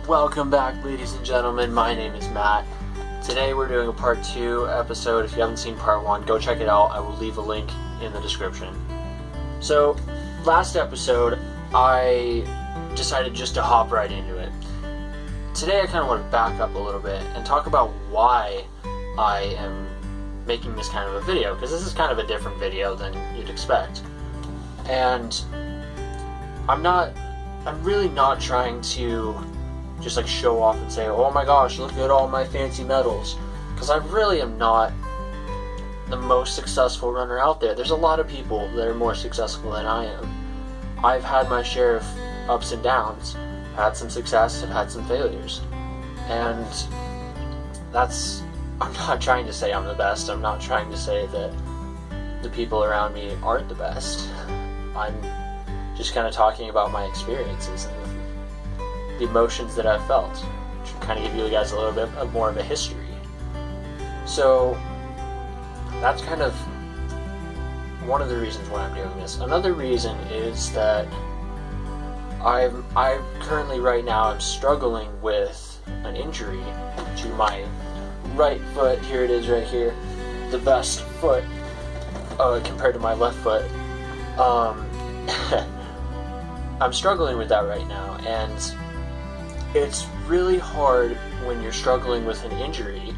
Welcome back, ladies and gentlemen. My name is Matt. Today we're doing a part 2 episode. If you haven't seen part 1, go check it out. I will leave a link in the description. So, last episode, I decided just to hop right into it. Today I kind of want to back up a little bit and talk about why I am making this kind of a video, because this is kind of a different video than you'd expect. And I'm really not trying to just like show off and say, oh my gosh, look at all my fancy medals, because I really am not the most successful runner out there. There's a lot of people that are more successful than I am. I've had my share of ups and downs. I've had some success, I've had some failures. And I'm not trying to say I'm the best. I'm not trying to say that the people around me aren't the best. I'm just kind of talking about my experiences and the emotions that I've felt, which will kind of give you guys a little bit more of a history. So that's kind of one of the reasons why I'm doing this. Another reason is that I'm currently right now I'm struggling with an injury to my right foot. Here it is right here, the best foot compared to my left foot. I'm struggling with that right now, and it's really hard when you're struggling with an injury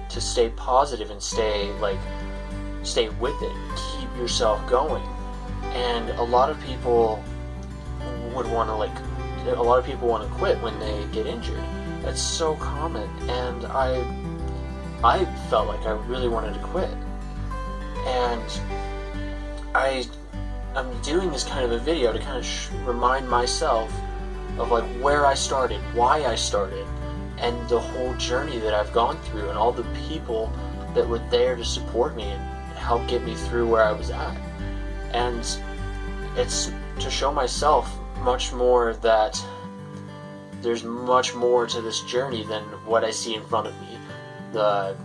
to stay positive and stay with it, keep yourself going. And a lot of people want to quit when they get injured. That's so common, and I felt like I really wanted to quit. And I'm doing this kind of a video to kind of remind myself of like where I started, why I started, and the whole journey that I've gone through, and all the people that were there to support me and help get me through where I was at. And it's to show myself much more that there's much more to this journey than what I see in front of me. The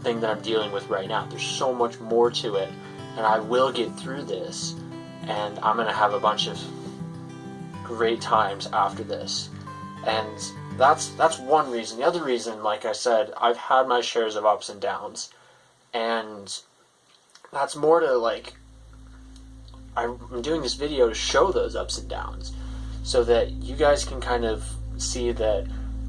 thing that I'm dealing with right now, there's so much more to it, and I will get through this, and I'm gonna have a bunch of great times after this. And that's one reason. The other reason, like I said, I've had my shares of ups and downs, and that's more to like, I'm doing this video to show those ups and downs so that you guys can kind of see that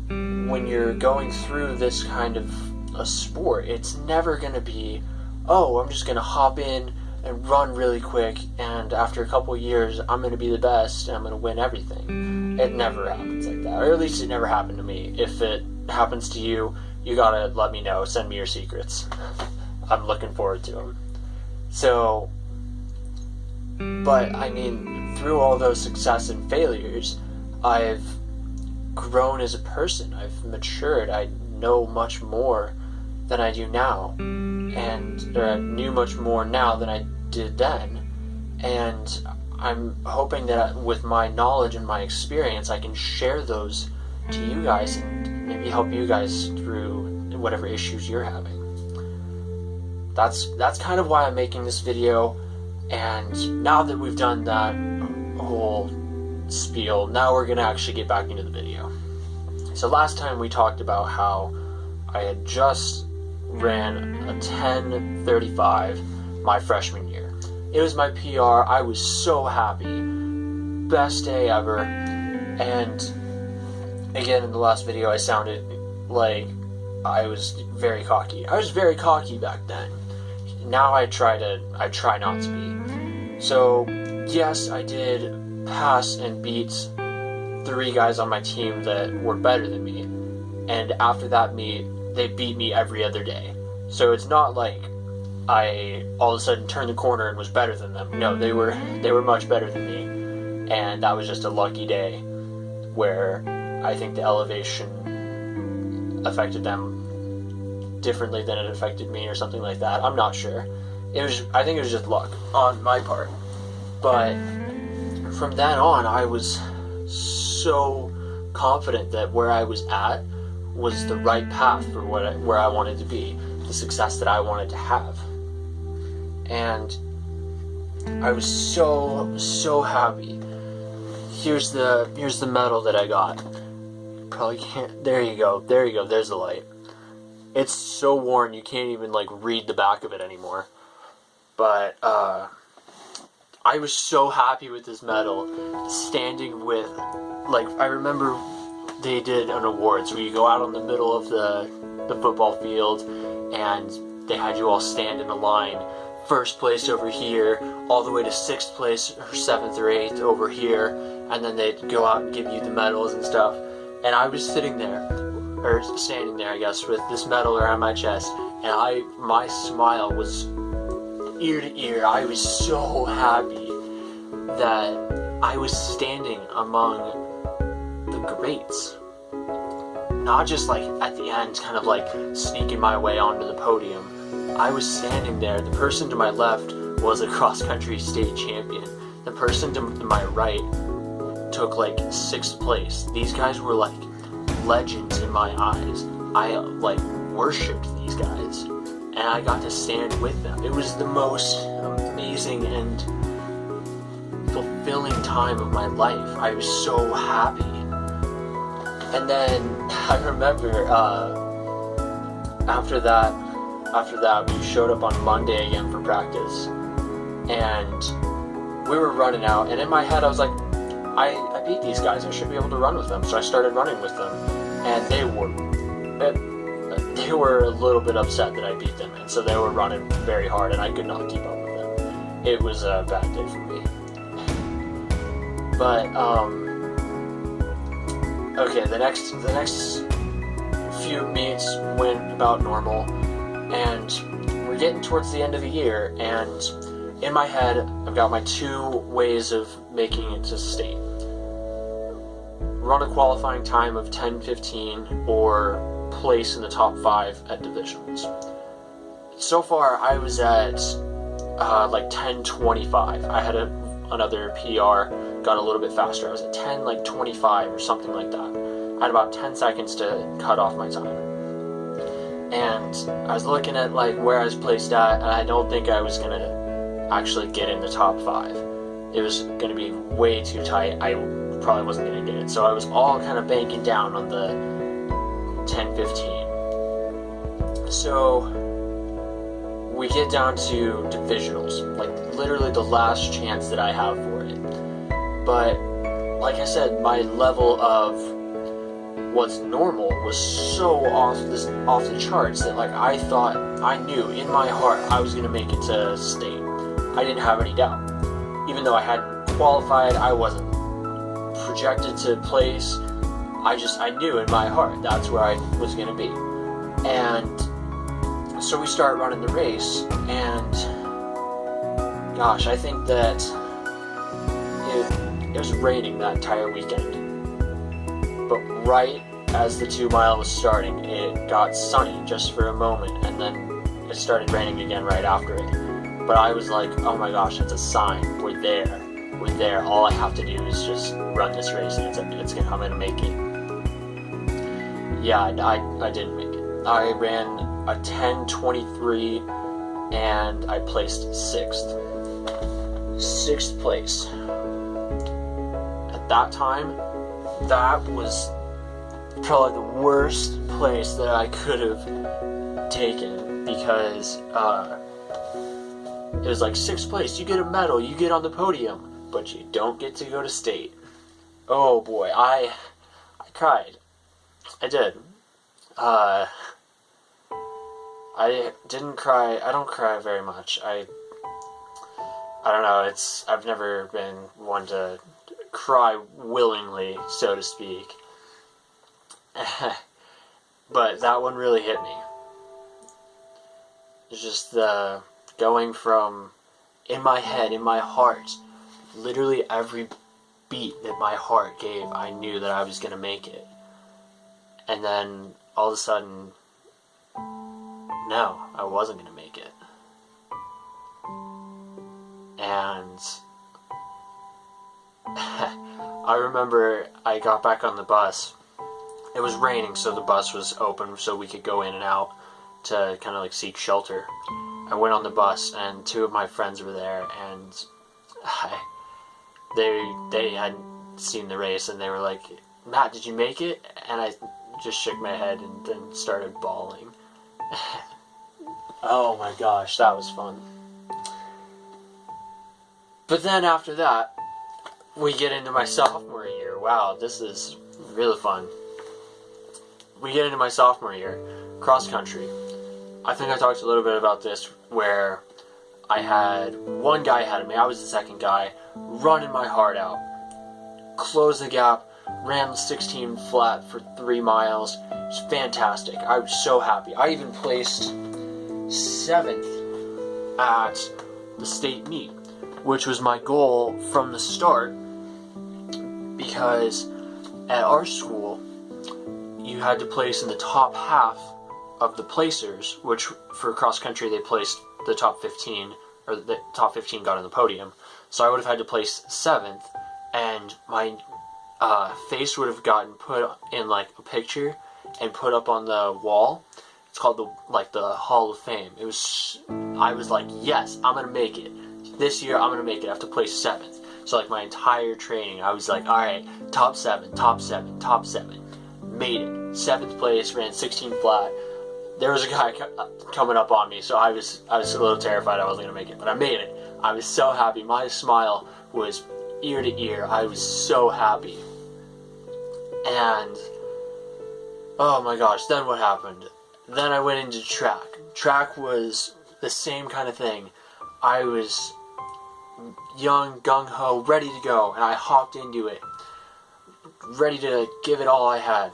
when you're going through this kind of a sport, it's never going to be, oh, I'm just going to hop in and run really quick, and after a couple years I'm going to be the best and I'm going to win everything. It never happens like that, or at least it never happened to me. If it happens to you, you gotta let me know. Send me your secrets. I'm looking forward to them. So, but I mean, through all those success and failures, I've grown as a person. I've matured. I know much more than I do now, and I knew much more now than I did then. And I'm hoping that with my knowledge and my experience, I can share those to you guys and maybe help you guys through whatever issues you're having. That's kind of why I'm making this video. And now that we've done that whole spiel, now we're gonna actually get back into the video. So last time we talked about how I had just ran a 10:35 my freshman year. It was my PR. I was so happy. Best day ever. And again, in the last video, I sounded like I was very cocky. I was very cocky back then. Now I try not to be. So yes, I did pass and beat 3 guys on my team that were better than me. And after that meet, they beat me every other day. So it's not like I all of a sudden turned the corner and was better than them. No, they were much better than me. And that was just a lucky day where I think the elevation affected them differently than it affected me, or something like that. I'm not sure. I think it was just luck on my part. But from then on, I was so confident that where I was at was the right path for where I wanted to be, the success that I wanted to have. And I was so happy. Here's the medal that I got. probably can't. There you go. There's the light. It's so worn you can't even like read the back of it anymore. But I was so happy with this medal, standing with, like, I remember they did an awards where you go out on the middle of the football field and they had you all stand in a line, first place over here, all the way to 6th place or 7th or 8th over here, and then they'd go out and give you the medals and stuff. And I was sitting there, or standing there, I guess, with this medal around my chest, and my smile was ear to ear. I was so happy that I was standing among the greats. Not just like at the end, kind of like sneaking my way onto the podium. I was standing there. The person to my left was a cross-country state champion. The person to my right took like 6th place. These guys were like legends in my eyes. I like worshipped these guys, and I got to stand with them. It was the most amazing and fulfilling time of my life. I was so happy. And then I remember after that we showed up on Monday again for practice, and we were running out, and in my head I was like, I beat these guys, I should be able to run with them. So I started running with them, and they were a little bit upset that I beat them, and so they were running very hard, and I could not keep up with them. It was a bad day for me. But okay, the next few meets went about normal, and we're getting towards the end of the year, and in my head I've got my 2 ways of making it to state. Run a qualifying time of 10:15 or place in the top 5 at divisions. So far I was at like 10:25. I had another PR, got a little bit faster. I was at 10:25 or something like that. I had about 10 seconds to cut off my time. And I was looking at like where I was placed at, and I don't think I was gonna actually get in the top 5. It was gonna be way too tight. I probably wasn't gonna get it. So I was all kind of banking down on the 10:15. So we get down to divisionals, like literally the last chance that I have for it. But like I said, my level of what's normal was so off the charts that like I thought, I knew in my heart I was gonna make it to state. I didn't have any doubt. Even though I hadn't qualified, I wasn't projected to place. I knew in my heart that's where I was gonna be. And so we start running the race, and gosh, I think that it was raining that entire weekend. But right as the 2 mile was starting, it got sunny just for a moment, and then it started raining again right after it. But I was like, oh my gosh, it's a sign. We're there. All I have to do is just run this race, and I'm gonna make it. Yeah, I didn't make it. I ran a 10:23, and I placed 6th. 6th place. At that time, that was probably the worst place that I could have taken, because it was like 6th place, you get a medal, you get on the podium, but you don't get to go to state. Oh boy, I cried. I did. I didn't cry. I don't cry very much. I don't know. I've never been one to cry willingly, so to speak. But that one really hit me. It's just the going from, in my head, in my heart, literally every beat that my heart gave, I knew that I was going to make it. And then all of a sudden, no, I wasn't going to make it. And I remember I got back on the bus. It was raining, so the bus was open so we could go in and out to kind of like seek shelter. I went on the bus, and 2 of my friends were there, and they hadn't seen the race, and they were like, Matt, did you make it? And I just shook my head and then started bawling. Oh my gosh, that was fun. But then after that, we get into my sophomore year. Wow, this is really fun. We get into my sophomore year, cross country. I think I talked a little bit about this, where I had one guy ahead of me. I was the second guy, running my heart out. Closed the gap, ran the 16 flat for 3 miles. It was fantastic. I was so happy. I even placed 7th at the state meet, which was my goal from the start, because at our school, you had to place in the top half of the placers, which for cross country they placed the top 15, or the top 15 got on the podium. So I would have had to place 7th, and my face would have gotten put in like a picture and put up on the wall. It's called the Hall of Fame. I was like, yes, I'm gonna make it. This year I'm gonna make it. I have to place 7th. So like my entire training, I was like, all right, top 7, top 7, top 7. Made it. 7th place, ran 16 flat. There was a guy coming up on me, so I was a little terrified I wasn't gonna make it, but I made it. I was so happy. My smile was ear to ear. I was so happy. And oh my gosh, then what happened? Then I went into track. Track was the same kind of thing. I was young, gung-ho, ready to go, and I hopped into it, ready to give it all I had.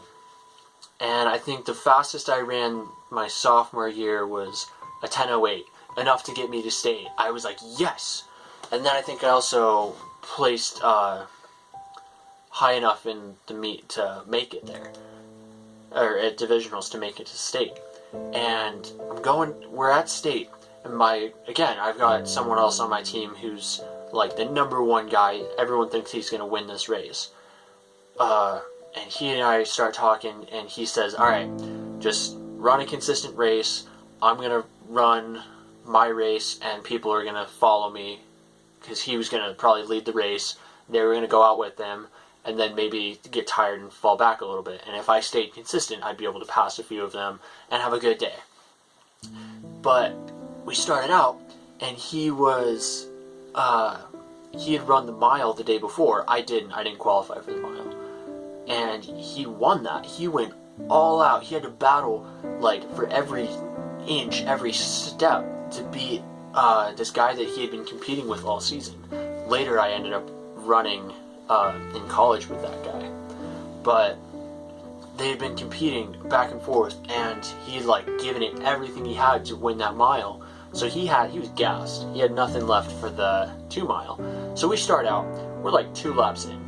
And I think the fastest I ran my sophomore year was a 10:08, enough to get me to state. I was like, yes! And then I think I also placed high enough in the meet to make it there, or at divisionals to make it to state. And we're at state, and I've got someone else on my team who's like the #1 guy. Everyone thinks he's going to win this race. And he and I start talking, and he says, all right, just run a consistent race. I'm going to run my race, and people are going to follow me, because he was going to probably lead the race. They were going to go out with them, and then maybe get tired and fall back a little bit. And if I stayed consistent, I'd be able to pass a few of them and have a good day. But we started out, and he had run the mile the day before. I didn't qualify for the mile. And he won that. He went all out. He had to battle like for every inch, every step to beat this guy that he had been competing with all season. Later I ended up running in college with that guy. But they had been competing back and forth, and he had like given it everything he had to win that mile. So he was gassed. He had nothing left for the 2 mile. So we start out, we're like 2 laps in,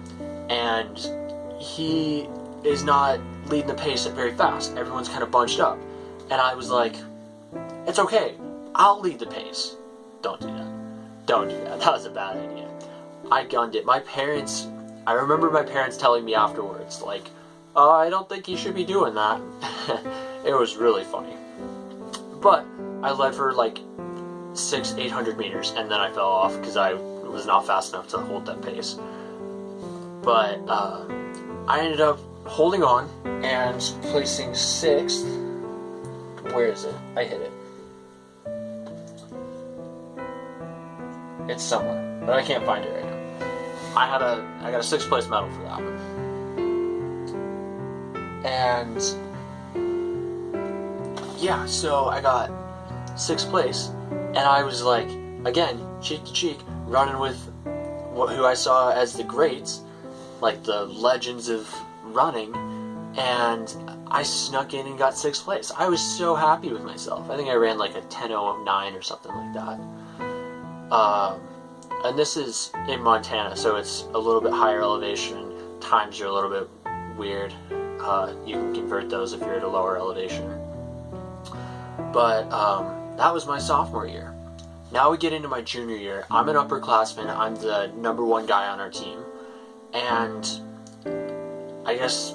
and he is not leading the pace very fast. Everyone's kind of bunched up. And I was like, it's okay, I'll lead the pace. Don't do that. Don't do that. That was a bad idea. I gunned it. I remember my parents telling me afterwards, like, I don't think you should be doing that. It was really funny. But I led for like 600-800 meters, and then I fell off because I was not fast enough to hold that pace. But I ended up holding on and placing 6th. Where is it? I hit it. It's somewhere, but I can't find it right now. I got a 6th place medal for that one. And yeah, so I got 6th place, and I was like, again, cheek to cheek, running with who I saw as the greats, like the legends of running, and I snuck in and got 6th place. I was so happy with myself. I think I ran like a 10:09 or something like that. And this is in Montana, so it's a little bit higher elevation. Times are a little bit weird. You can convert those if you're at a lower elevation. But that was my sophomore year. Now we get into my junior year. I'm an upperclassman. I'm the #1 guy on our team. And I guess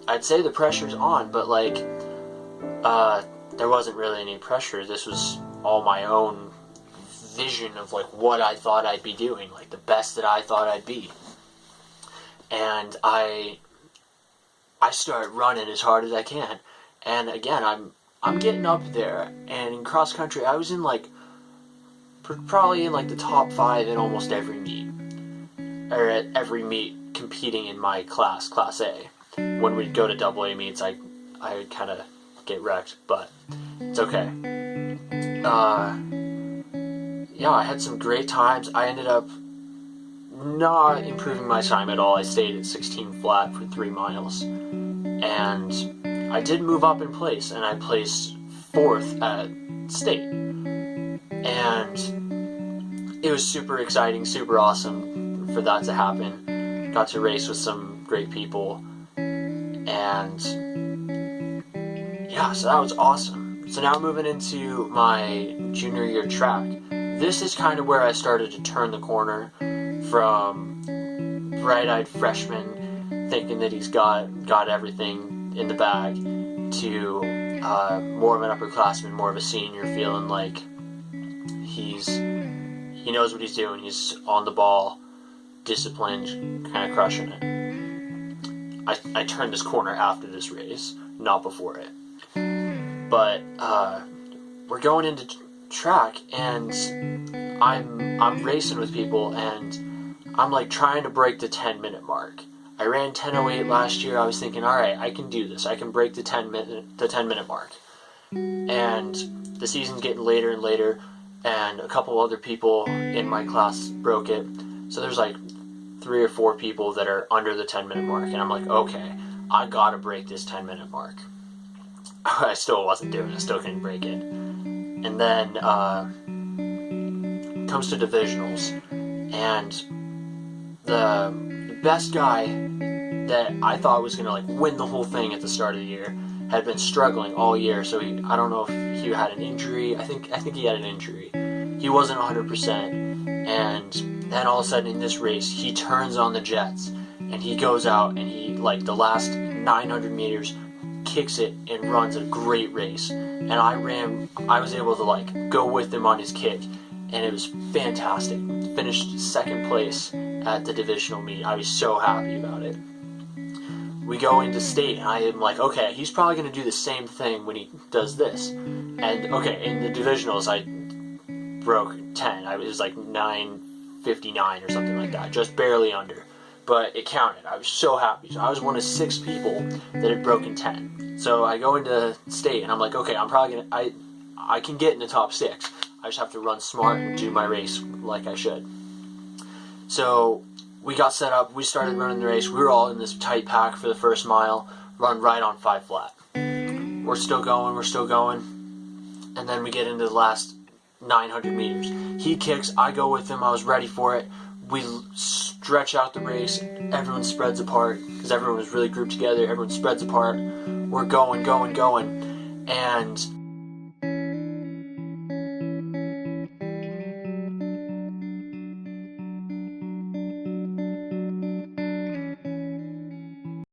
I'd say the pressure's on, but like there wasn't really any pressure. This was all my own vision of like what I thought I'd be doing, like the best that I thought I'd be. And I I start running as hard as I can. And again, I'm getting up there, and in cross country, I was in like probably in like the top 5 in almost every meet, or at every meet competing in my class, Class A. When we'd go to AA meets, I would kind of get wrecked, but it's okay. Yeah, I had some great times. I ended up not improving my time at all. I stayed at 16 flat for 3 miles, and I did move up in place, and I placed 4th at state, and it was super exciting, super awesome for that to happen. Got to race with some great people, and yeah, so that was awesome. So now moving into my junior year track, this is kind of where I started to turn the corner from bright-eyed freshman thinking that he's got everything in the bag to more of an upperclassman, more of a senior, feeling like he knows what he's doing, he's on the ball, disciplined, kind of crushing it. I turned this corner after this race, not before it. But we're going into track, and I'm racing with people, and I'm like trying to break the 10-minute mark. I ran 10:08 last year. I was thinking, all right, I can do this. I can break the 10-minute mark. And the season's getting later and later, and a couple other people in my class broke it. So there's like 3 or 4 people that are under the 10-minute mark, and I'm like, okay, I gotta break this 10-minute mark. I still wasn't doing it. I still couldn't break it. And then comes to divisionals, and the best guy that I thought was gonna like win the whole thing at the start of the year had been struggling all year. So I don't know if he had an injury. I think he had an injury. He wasn't 100%, and then all of a sudden in this race he turns on the jets, and he goes out, and he, like, the last 900 meters, kicks it and runs a great race. And I was able to like go with him on his kick, and it was fantastic. Finished 2nd place at the divisional meet. I was so happy about it. We go into state, and I am like, okay, he's probably going to do the same thing when he does this. And okay, in the divisionals I broke 10. I was like 9:59 or something like that, just barely under. But it counted. I was so happy. So I was one of 6 people that had broken 10. So I go into state, and I'm like, okay, I'm probably gonna, I can get in the top 6. I just have to run smart and do my race like I should. So we got set up. We started running the race. We were all in this tight pack for the first mile. Run right on 5 flat. We're still going. And then we get into the last 900 meters. He kicks. I go with him. I was ready for it. We stretch out the race. Everyone spreads apart because everyone was really grouped together. Everyone spreads apart. We're going. And